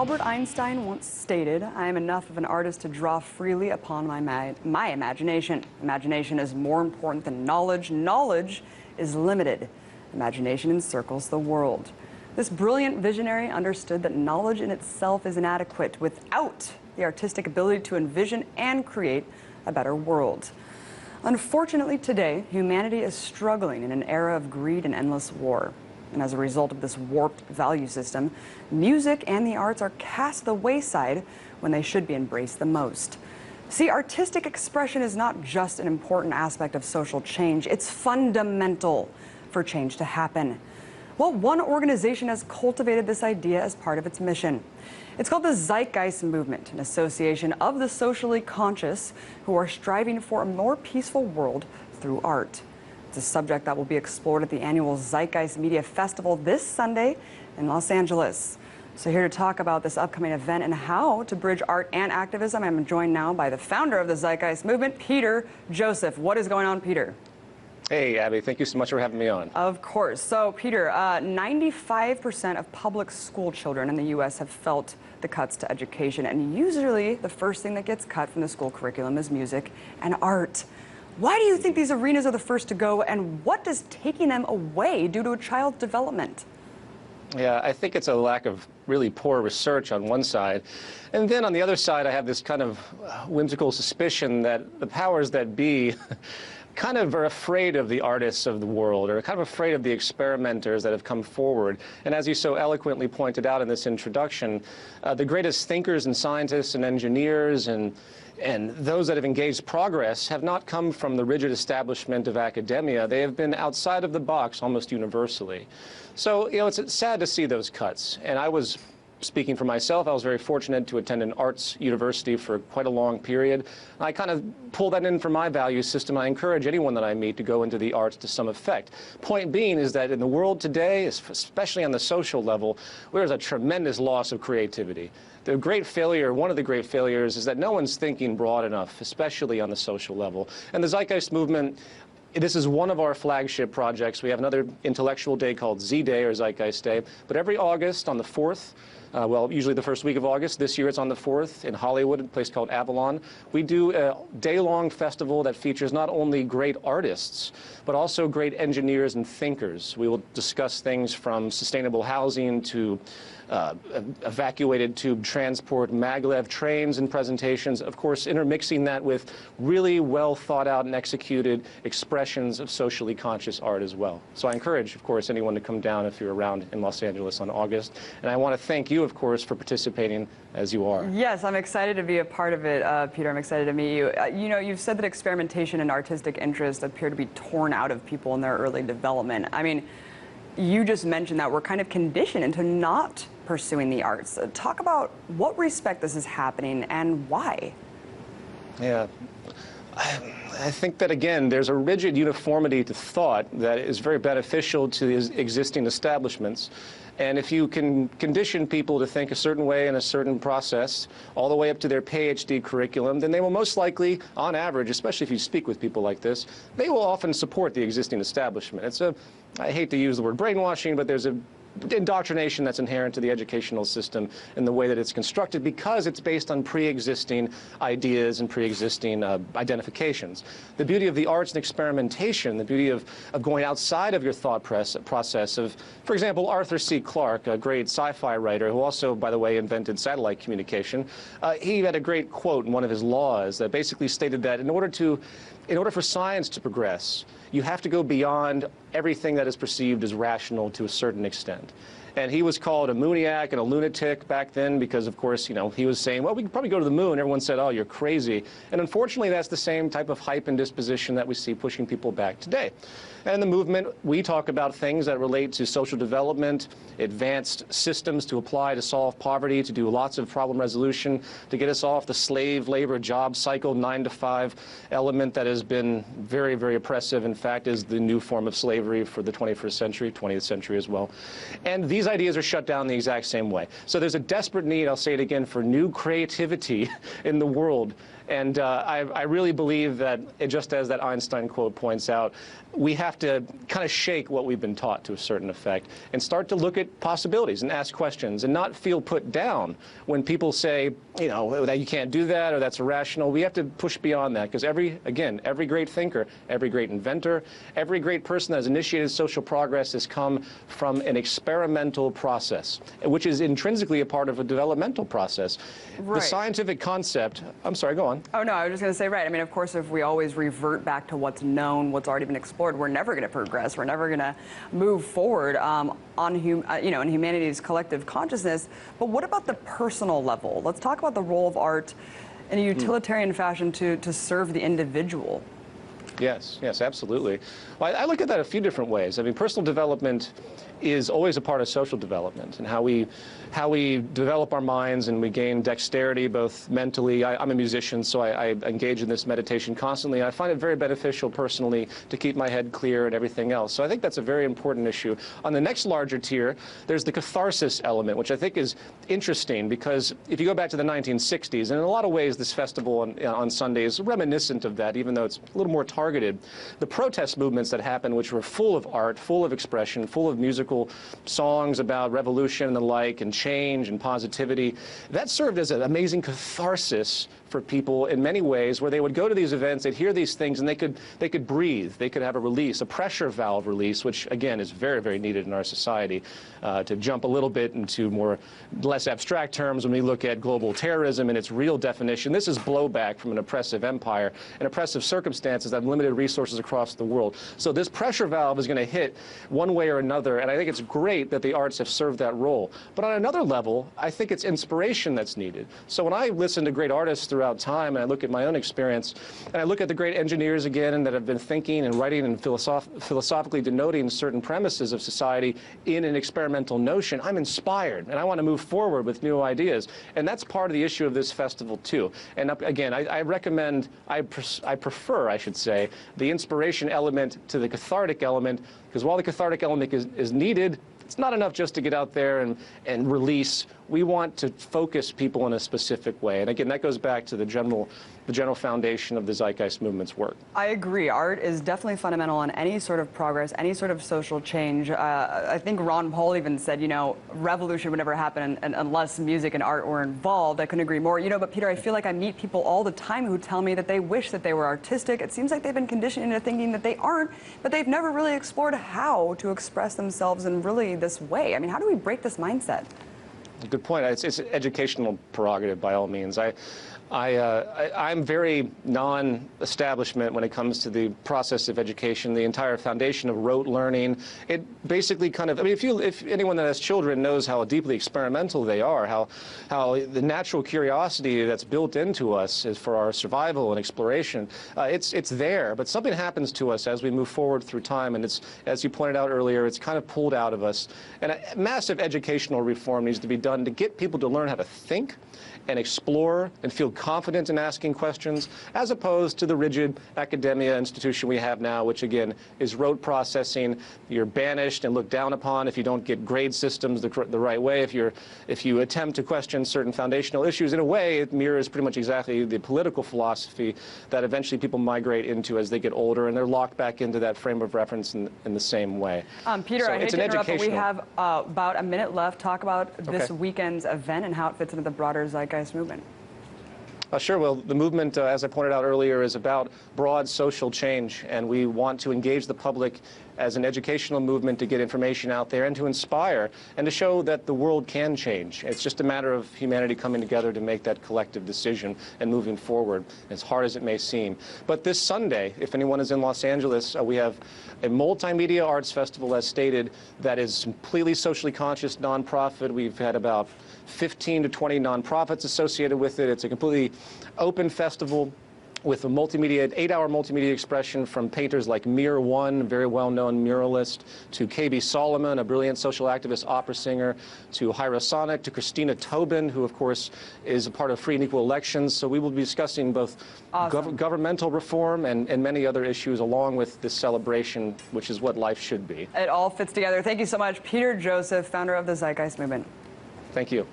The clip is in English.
Albert Einstein once stated, "I am enough of an artist to draw freely upon my imagination. Imagination is more important than knowledge. Knowledge is limited. Imagination encircles the world." This brilliant visionary understood that knowledge in itself is inadequate without the artistic ability to envision and create a better world. Unfortunately, today, humanity is struggling in an era of greed and endless war. And as a result of this warped value system, music and the arts are cast to the wayside when they should be embraced the most. See, artistic expression is not just an important aspect of social change, it's fundamental for change to happen. Well, one organization has cultivated this idea as part of its mission. It's called the Zeitgeist movement, an association of the socially conscious who are striving for a more peaceful world through art. It's a subject that will be explored at the annual Zeitgeist Media Festival this Sunday in Los Angeles. So here to talk about this upcoming event and how to bridge art and activism, I'm joined now by the founder of the Zeitgeist movement, Peter Joseph. What is going on, Peter? Hey, Abby, thank you so much for having me on. Of course. So, Peter, 95% of public school children in the U.S. have felt the cuts to education, and usually the first thing that gets cut from the school curriculum is music and art. Why do you think these arenas are the first to go, and what does taking them away do to a child's development? Yeah, I think it's a lack of really poor research on one side. And then on the other side, I have this kind of whimsical suspicion that the powers that be kind of are afraid of the artists of the world, or kind of afraid of the experimenters that have come forward. And as you so eloquently pointed out in this introduction, the greatest thinkers and scientists and engineers and those that have engaged progress have not come from the rigid establishment of academia. They have been outside of the box almost universally. So, you know, it's sad to see those cuts. And I was, speaking for myself, I was very fortunate to attend an arts university for quite a long period. I kind of pull that in from my value system. I encourage anyone that I meet to go into the arts to some effect. Point being is that in the world today, especially on the social level, there's a tremendous loss of creativity. The great failure, one of the great failures, is that no one's thinking broad enough, especially on the social level. And the Zeitgeist movement, this is one of our flagship projects. We have another intellectual day called Z-Day, or Zeitgeist Day. But every August on the 4th, well, usually the first week of August. This year it's on the 4th in Hollywood, a place called Avalon. We do a day-long festival that features not only great artists, but also great engineers and thinkers. We will discuss things from sustainable housing to evacuated tube transport, maglev trains and presentations, of course intermixing that with really well thought out and executed expressions of socially conscious art as well. So I encourage, of course, anyone to come down if you're around in Los Angeles on August. And I want to thank you, of course, for participating as you are. Yes, I'm excited to be a part of it, Peter. I'm excited to meet you. You know, you've said that experimentation and artistic interest appear to be torn out of people in their early development. I mean, you just mentioned that we're kind of conditioned into not pursuing the arts. Talk about what respect this is happening and why. Yeah. I think that, again, there's a rigid uniformity to thought that is very beneficial to the existing establishments. And if you can condition people to think a certain way in a certain process, all the way up to their PhD curriculum, then they will most likely, on average, especially if you speak with people like this, they will often support the existing establishment. It's I hate to use the word brainwashing, but there's a indoctrination that's inherent to the educational system in the way that it's constructed, because it's based on pre-existing ideas and pre-existing identifications. The beauty of the arts and experimentation, the beauty of going outside of your thought process of, for example, Arthur C. Clarke, a great sci-fi writer who also, by the way, invented satellite communication. He had a great quote in one of his laws that basically stated that in order for science to progress, you have to go beyond everything that is perceived as rational to a certain extent. And he was called a mooniac and a lunatic back then because, of course, you know, he was saying, well, we could probably go to the moon. Everyone said, oh, you're crazy. And unfortunately, that's the same type of hype and disposition that we see pushing people back today. And in the movement, we talk about things that relate to social development, advanced systems to apply to solve poverty, to do lots of problem resolution, to get us off the slave labor job cycle, 9-to-5 element that has been very, very oppressive. In fact, is the new form of slavery for the 21st century, 20th century as well. And these ideas are shut down the exact same way. So there's a desperate need, I'll say it again, for new creativity in the world. And I really believe that, just as that Einstein quote points out, we have to kind of shake what we've been taught to a certain effect and start to look at possibilities and ask questions and not feel put down when people say, you know, that you can't do that or that's irrational. We have to push beyond that, because every great thinker, every great inventor, every great person that has initiated social progress has come from an experimental process, which is intrinsically a part of a developmental process. Right. The scientific concept, I'm sorry, go on. Oh, no, I was just going to say, right. I mean, of course, if we always revert back to what's known, what's already been explored, we're never going to progress. We're never going to move forward in humanity's collective consciousness. But what about the personal level? Let's talk about the role of art in a utilitarian fashion to serve the individual. Yes, yes, absolutely. Well, I look at that a few different ways. I mean, personal development is always a part of social development, and how we develop our minds and we gain dexterity both mentally. I'm a musician, so I engage in this meditation constantly. I find it very beneficial personally to keep my head clear and everything else. So I think that's a very important issue. On the next larger tier, there's the catharsis element, which I think is interesting, because if you go back to the 1960s, and in a lot of ways this festival on Sunday is reminiscent of that, even though it's a little more targeted. The protest movements that happened, which were full of art, full of expression, full of musical songs about revolution and the like, and change and positivity, that served as an amazing catharsis for people in many ways, where they would go to these events, they'd hear these things, and they could breathe, they could have a release, a pressure valve release, which again is very, very needed in our society. To jump a little bit into less abstract terms, when we look at global terrorism in its real definition, this is blowback from an oppressive empire and oppressive circumstances that have limited resources across the world. So this pressure valve is going to hit one way or another, and I think it's great that the arts have served that role. But on another level, I think it's inspiration that's needed. So when I listen to great artists throughout time, and I look at my own experience, and I look at the great engineers again that have been thinking and writing and philosophically denoting certain premises of society in an experimental notion, I'm inspired, and I want to move forward with new ideas. And that's part of the issue of this festival too. And again, I prefer, I should say, the inspiration element to the cathartic element, because while the cathartic element is needed, it's not enough just to get out there and release. We want to focus people in a specific way. And again, that goes back to the general foundation of the Zeitgeist movement's work. I agree. Art is definitely fundamental in any sort of progress, any sort of social change. I think Ron Paul even said, you know, revolution would never happen unless music and art were involved. I couldn't agree more. You know, but Peter, I feel like I meet people all the time who tell me that they wish that they were artistic. It seems like they've been conditioned into thinking that they aren't, but they've never really explored how to express themselves in really this way. I mean, how do we break this mindset? Good point. It's an educational prerogative by all means. I'm very non-establishment when it comes to the process of education, the entire foundation of rote learning. It basically kind of, I mean, if anyone that has children knows how deeply experimental they are, how the natural curiosity that's built into us is for our survival and exploration, it's there. But something happens to us as we move forward through time, and it's, as you pointed out earlier, it's kind of pulled out of us. And a massive educational reform needs to be done to get people to learn how to think and explore and feel confident in asking questions, as opposed to the rigid academia institution we have now, which again is rote processing. You're banished and looked down upon if you don't get grade systems the right way. If you attempt to question certain foundational issues, in a way it mirrors pretty much exactly the political philosophy that eventually people migrate into as they get older, and they're locked back into that frame of reference in the same way. Peter, so I hate to interrupt, but we have about a minute left. Talk about this weekend's event and how it fits into the broader Zeitgeist movement. Sure. Well, the movement, as I pointed out earlier, is about broad social change, and we want to engage the public as an educational movement to get information out there and to inspire and to show that the world can change. It's just a matter of humanity coming together to make that collective decision and moving forward, as hard as it may seem. But this Sunday, if anyone is in Los Angeles, we have a multimedia arts festival, as stated, that is completely socially conscious, nonprofit. We've had about 15 to 20 nonprofits associated with it. It's a completely open festival with a multimedia, 8-hour multimedia expression from painters like Mir One, a very well-known muralist, to KB Solomon, a brilliant social activist opera singer, to Hyra Sonic, to Christina Tobin, who of course is a part of Free and Equal Elections. So we will be discussing both governmental reform and many other issues along with this celebration, which is what life should be. It all fits together. Thank you so much, Peter Joseph, founder of the Zeitgeist movement. Thank you.